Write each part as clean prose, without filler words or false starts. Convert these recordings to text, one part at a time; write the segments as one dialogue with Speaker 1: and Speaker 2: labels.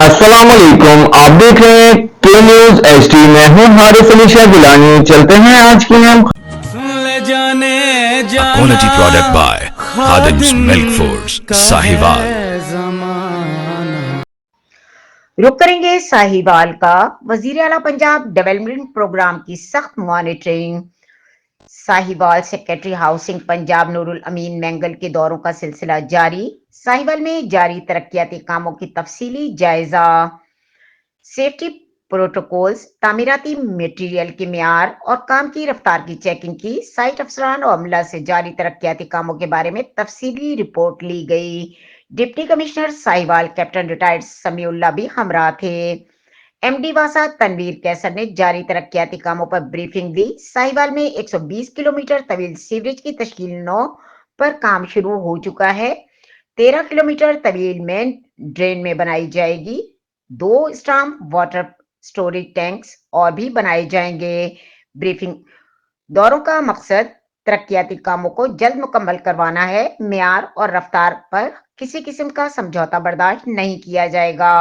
Speaker 1: السلام علیکم، آپ دیکھ رہے ہیں کے نیوز ایچ ڈی۔ میں ہوں حارث علی شاہ گیلانی۔ چلتے ہیں آج کی اہم
Speaker 2: A quality product by Khadim's Milk Foods, Sahiwal.
Speaker 3: رخ کریں گے ساہیوال کا۔ وزیر اعلیٰ پنجاب ڈیولپمنٹ پروگرام کی سخت monitoring. Sahiwal secretary housing Punjab Noor ul Amin Mengal کے دوروں کا سلسلہ جاری۔ ساہیوال میں جاری ترقیاتی کاموں کی تفصیلی جائزہ۔ سیفٹی پروٹوکولز، تعمیراتی میٹیریل کے معیار اور کام کی رفتار کی چیکنگ کی۔ سائٹ افسران اور عملہ سے جاری ترقیاتی کاموں کے بارے میں تفصیلی رپورٹ لی گئی۔ Deputy commissioner Sahiwal captain retired Sami ullah بھی ہمراہ تھے۔ ایم ڈی واسا تنویر کیسر نے جاری ترقیاتی کاموں پر بریفنگ دی۔ ساہیوال میں 120 کلومیٹر طویل سیوریج کی تشکیل 9 پر کام شروع ہو چکا ہے۔ 13 کلومیٹر طویل مین ڈرین میں بنائی جائے گی۔ 2 اسٹارم واٹر سٹوریج ٹینکس اور بھی بنائے جائیں گے۔ بریفنگ دوروں کا مقصد ترقیاتی کاموں کو جلد مکمل کروانا ہے۔ معیار اور رفتار پر کسی قسم کا سمجھوتہ برداشت نہیں کیا جائے گا۔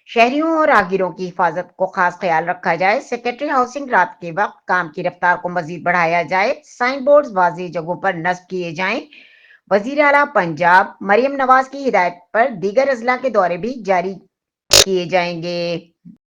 Speaker 3: شہریوں اور راہگیروں کی حفاظت کو خاص خیال رکھا جائے۔ سیکریٹری ہاؤسنگ رات کے وقت کام کی رفتار کو مزید بڑھایا جائے۔ سائن بورڈز واضح جگہوں پر نصب کیے جائیں۔ وزیر اعلیٰ پنجاب مریم نواز کی ہدایت پر دیگر اضلاع کے دورے بھی جاری کیے جائیں گے۔